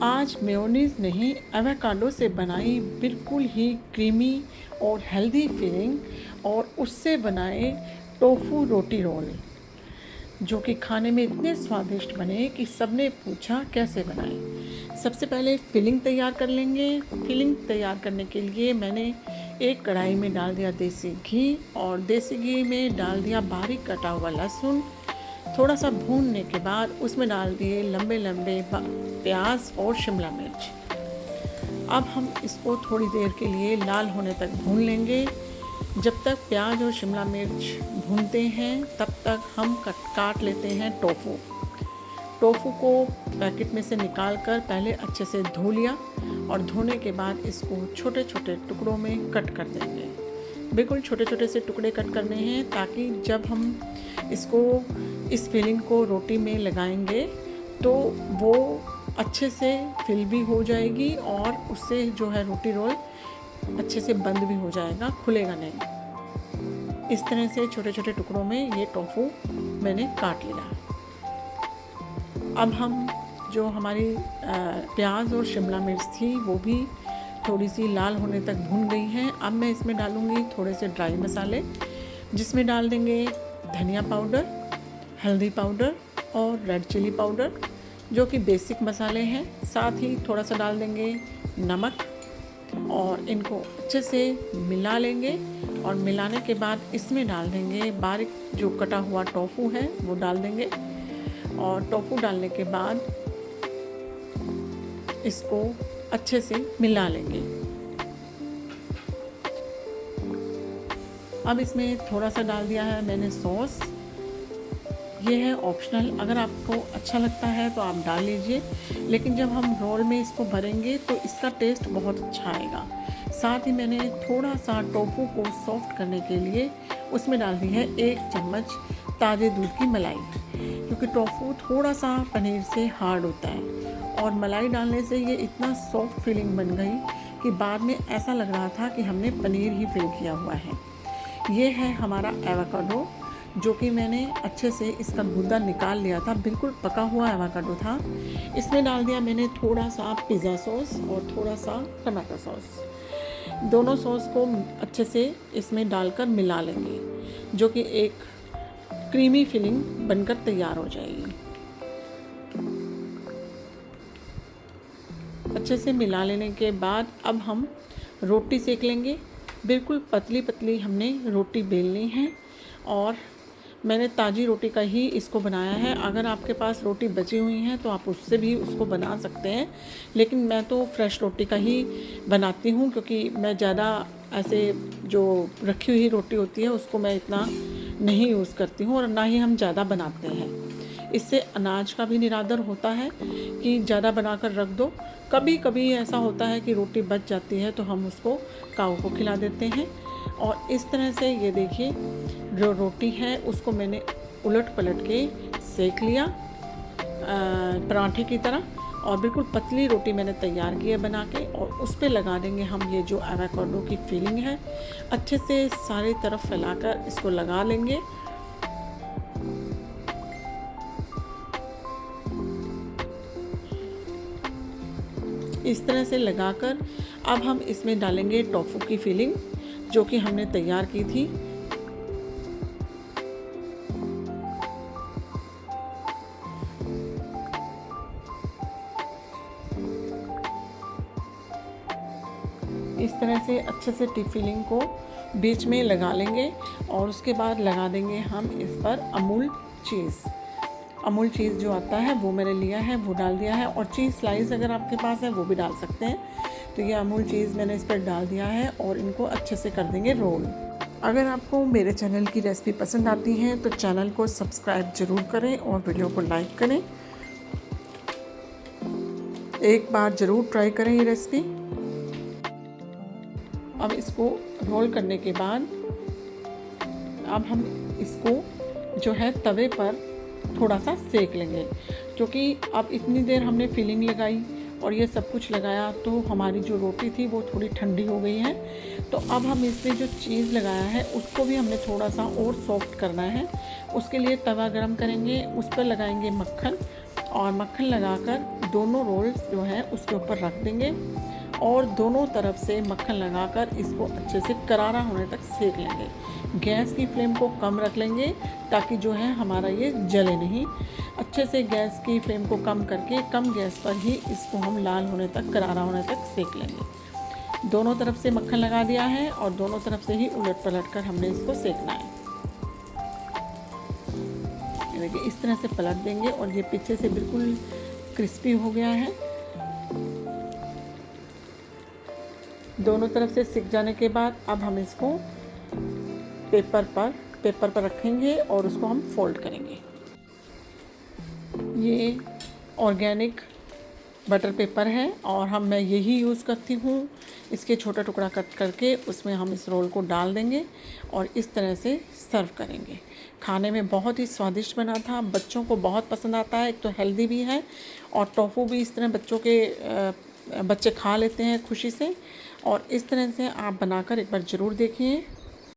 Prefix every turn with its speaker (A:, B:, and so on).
A: आज मेयोनीज़ नहीं, एवोकाडो से बनाई बिल्कुल ही क्रीमी और हेल्दी फीलिंग और उससे बनाए टोफू रोटी रोल, जो कि खाने में इतने स्वादिष्ट बने कि सबने पूछा कैसे बनाएं। सबसे पहले फिलिंग तैयार कर लेंगे। फिलिंग तैयार करने के लिए मैंने एक कढ़ाई में डाल दिया देसी घी और देसी घी में डाल दिया बारीक कटा हुआ लहसुन। थोड़ा सा भूनने के बाद उसमें डाल दिए लंबे लंबे प्याज और शिमला मिर्च। अब हम इसको थोड़ी देर के लिए लाल होने तक भून लेंगे। जब तक प्याज और शिमला मिर्च भूनते हैं तब तक हम काट लेते हैं टोफू। टोफू को पैकेट में से निकाल कर पहले अच्छे से धो लिया और धोने के बाद इसको छोटे छोटे टुकड़ों में कट कर देंगे। बिल्कुल छोटे छोटे से टुकड़े कट करने हैं ताकि जब हम इसको इस फिलिंग को रोटी में लगाएंगे तो वो अच्छे से फिल भी हो जाएगी और उससे जो है रोटी रोल अच्छे से बंद भी हो जाएगा, खुलेगा नहीं। इस तरह से छोटे छोटे टुकड़ों में ये टोफू मैंने काट लिया। अब हम जो हमारी प्याज और शिमला मिर्च थी वो भी थोड़ी सी लाल होने तक भून गई हैं। अब मैं इसमें डालूँगी थोड़े से ड्राई मसाले, जिसमें डाल देंगे धनिया पाउडर, हल्दी पाउडर और रेड चिली पाउडर, जो कि बेसिक मसाले हैं। साथ ही थोड़ा सा डाल देंगे नमक और इनको अच्छे से मिला लेंगे और मिलाने के बाद इसमें डाल देंगे बारीक जो कटा हुआ टोफू है वो डाल देंगे और टोफू डालने के बाद इसको अच्छे से मिला लेंगे। अब इसमें थोड़ा सा डाल दिया है मैंने सॉस। ये है ऑप्शनल, अगर आपको अच्छा लगता है तो आप डाल लीजिए, लेकिन जब हम रोल में इसको भरेंगे तो इसका टेस्ट बहुत अच्छा आएगा। साथ ही मैंने थोड़ा सा टोफू को सॉफ्ट करने के लिए उसमें डाल दी है 1 चम्मच ताज़े दूध की मलाई, क्योंकि टोफू थोड़ा सा पनीर से हार्ड होता है और मलाई डालने से ये इतना सॉफ्ट फीलिंग बन गई कि बाद में ऐसा लग रहा था कि हमने पनीर ही फिल किया हुआ है। ये है हमारा एवोकाडो, जो कि मैंने अच्छे से इसका गूदा निकाल लिया था, बिल्कुल पका हुआ एवोकाडो था। इसमें डाल दिया मैंने थोड़ा सा पिज़्ज़ा सॉस और थोड़ा सा टमाटो सॉस। दोनों सॉस को अच्छे से इसमें डालकर मिला लेंगे, जो कि एक क्रीमी फिलिंग बनकर तैयार हो जाएगी। अच्छे से मिला लेने के बाद अब हम रोटी सेक लेंगे। बिल्कुल पतली पतली हमने रोटी बेलनी है और मैंने ताज़ी रोटी का ही इसको बनाया है। अगर आपके पास रोटी बची हुई हैं तो आप उससे भी उसको बना सकते हैं, लेकिन मैं तो फ्रेश रोटी का ही बनाती हूँ, क्योंकि मैं ज़्यादा ऐसे जो रखी हुई रोटी होती है उसको मैं इतना नहीं यूज़ करती हूँ और ना ही हम ज़्यादा बनाते हैं। इससे अनाज का भी निरादर होता है कि ज़्यादा बनाकर रख दो। कभी कभी ऐसा होता है कि रोटी बच जाती है तो हम उसको काऊ को खिला देते हैं। और इस तरह से ये देखिए जो रोटी है उसको मैंने उलट पलट के सेक लिया पराठे की तरह, और बिल्कुल पतली रोटी मैंने तैयार की है बना के, और उस पर लगा देंगे हम ये जो एवोकाडो की फिलिंग है। अच्छे से सारे तरफ फैलाकर इसको लगा लेंगे। इस तरह से लगाकर अब हम इसमें डालेंगे टोफू की फिलिंग, जो कि हमने तैयार की थी। इस तरह से अच्छे से टी फिलिंग को बीच में लगा लेंगे और उसके बाद लगा देंगे हम इस पर अमूल चीज़। अमूल चीज़ जो आता है वो मैंने लिया है, वो डाल दिया है, और चीज़ स्लाइस अगर आपके पास है वो भी डाल सकते हैं। तो ये अमूल चीज़ मैंने इस पर डाल दिया है और इनको अच्छे से कर देंगे रोल। अगर आपको मेरे चैनल की रेसिपी पसंद आती है तो चैनल को सब्सक्राइब ज़रूर करें और वीडियो को लाइक करें। एक बार ज़रूर ट्राई करें ये रेसिपी। अब इसको रोल करने के बाद अब हम इसको जो है तवे पर थोड़ा सा सेक लेंगे, क्योंकि अब इतनी देर हमने फिलिंग लगाई और ये सब कुछ लगाया तो हमारी जो रोटी थी वो थोड़ी ठंडी हो गई है। तो अब हम इसमें जो चीज़ लगाया है उसको भी हमने थोड़ा सा और सॉफ्ट करना है। उसके लिए तवा गरम करेंगे, उस पर लगाएंगे मक्खन और मक्खन लगाकर दोनों रोल्स जो हैं उसके ऊपर रख देंगे और दोनों तरफ से मक्खन लगाकर इसको अच्छे से करारा होने तक सेक लेंगे। गैस की फ्लेम को कम रख लेंगे ताकि जो है हमारा ये जले नहीं। अच्छे से गैस की फ्लेम को कम करके कम गैस पर ही इसको हम लाल होने तक, करारा होने तक सेक लेंगे। दोनों तरफ से मक्खन लगा दिया है और दोनों तरफ से ही उलट पलट कर हमने इसको सेकना है। देखिए इस तरह से पलट देंगे और ये पीछे से बिल्कुल क्रिस्पी हो गया है। दोनों तरफ से सिक जाने के बाद अब हम इसको पेपर पर रखेंगे और उसको हम फोल्ड करेंगे। ये ऑर्गेनिक बटर पेपर है और मैं यही यूज़ करती हूँ। इसके छोटा टुकड़ा कट करके उसमें हम इस रोल को डाल देंगे और इस तरह से सर्व करेंगे। खाने में बहुत ही स्वादिष्ट बना था, बच्चों को बहुत पसंद आता है। एक तो हेल्दी भी है और टोफू भी इस तरह बच्चे खा लेते हैं खुशी से। और इस तरह से आप बनाकर एक बार ज़रूर देखिए।